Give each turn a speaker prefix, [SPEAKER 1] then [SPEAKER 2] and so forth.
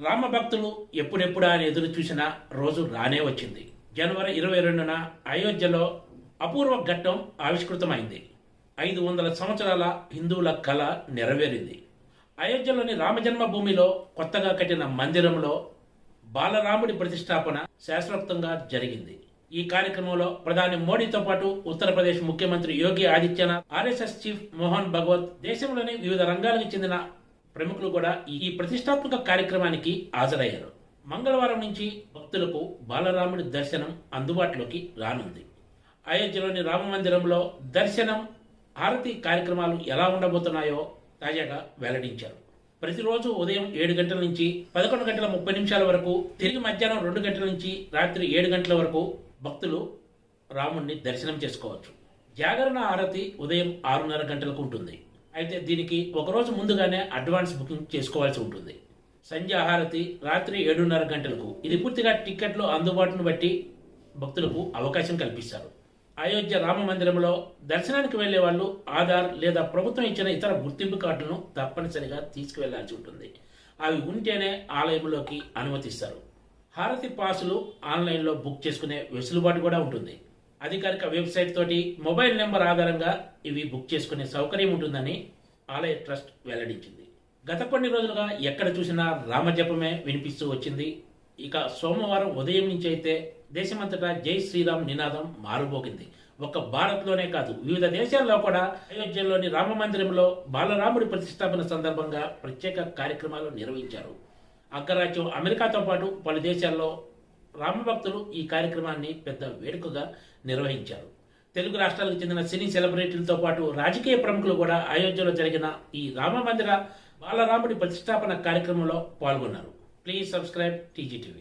[SPEAKER 1] రామ భక్తులు ఎప్పుడెప్పుడా అని ఎదురు చూసిన రోజు రానే వచ్చింది. జనవరి 22న అయోధ్యలో అపూర్వ ఘట్టం ఆవిష్కృతమైంది. 500 సంవత్సరాల హిందువుల కళ నెరవేరింది. అయోధ్యలోని రామజన్మభూమిలో కొత్తగా కట్టిన మందిరంలో బాలరాముడి ప్రతిష్టాపన శాస్త్రోక్తంగా జరిగింది. ఈ కార్యక్రమంలో ప్రధాని మోడీతో పాటు ఉత్తరప్రదేశ్ ముఖ్యమంత్రి యోగి ఆదిత్యనాథ్, ఆర్ఎస్ఎస్ చీఫ్ మోహన్ భగవత్, దేశంలోని వివిధ రంగాలకు చెందిన ప్రముఖులు కూడా ఈ ప్రతిష్టాత్మక కార్యక్రమానికి హాజరయ్యారు. మంగళవారం నుంచి భక్తులకు బాలరాముడి దర్శనం అందుబాటులోకి రానుంది. అయోధ్యలోని రామ మందిరంలో దర్శనం, హారతి కార్యక్రమాలు ఎలా ఉండబోతున్నాయో తాజాగా వెల్లడించారు. ప్రతిరోజు ఉదయం 7 గంటల నుంచి 11 గంటల 30 నిమిషాల వరకు, తిరిగి మధ్యాహ్నం 2 గంటల నుంచి రాత్రి 7 గంటల వరకు భక్తులు రాముణ్ణి దర్శనం చేసుకోవచ్చు. జాగరణ హారతి ఉదయం 6:30 గంటలకు ఉంటుంది. అయితే దీనికి ఒకరోజు ముందుగానే అడ్వాన్స్ బుకింగ్ చేసుకోవాల్సి ఉంటుంది. సంధ్యా హారతి రాత్రి 7:30 గంటలకు. ఇది పూర్తిగా టికెట్లు అందుబాటును బట్టి భక్తులకు అవకాశం కల్పిస్తారు. అయోధ్య రామ మందిరంలో దర్శనానికి వెళ్లే వాళ్ళు ఆధార్ లేదా ప్రభుత్వం ఇచ్చిన ఇతర గుర్తింపు కార్డులను తప్పనిసరిగా తీసుకువెళ్లాల్సి ఉంటుంది. అవి ఉంటేనే ఆలయంలోకి అనుమతిస్తారు. హారతి పాసులు ఆన్లైన్లో బుక్ చేసుకునే వెసులుబాటు కూడా ఉంటుంది. అధికారిక వెబ్సైట్ తోటి మొబైల్ నెంబర్ ఆధారంగా ఇవి బుక్ చేసుకునే సౌకర్యం ఉంటుందని ఆలయ ట్రస్ట్ వెల్లడించింది. గత కొన్ని రోజులుగా ఎక్కడ చూసినా రామజపమే వినిపిస్తూ వచ్చింది. ఇక సోమవారం ఉదయం నుంచి అయితే దేశమంతటా జై శ్రీరామ్ నినాదం మారుమోగింది. ఒక్క భారత్లోనే కాదు, వివిధ దేశాల్లో కూడా అయోధ్యలోని రామ మందిరంలో బాలరాముడి ప్రతిష్టాపన సందర్భంగా ప్రత్యేక కార్యక్రమాలు నిర్వహించారు. అగ్రరాజ్యం అమెరికాతో పాటు పలు దేశాల్లో రామభక్తులు ఈ కార్యక్రమాన్ని పెద్ద వేడుకగా నిర్వహించారు. తెలుగు రాష్ట్రాలకు చెందిన సినీ సెలబ్రిటీలతో పాటు రాజకీయ ప్రముఖులు కూడా అయోధ్యలో జరిగిన ఈ రామ మందిర బాలరాముడి ప్రతిష్టాపన కార్యక్రమంలో పాల్గొన్నారు. Please subscribe TGTV.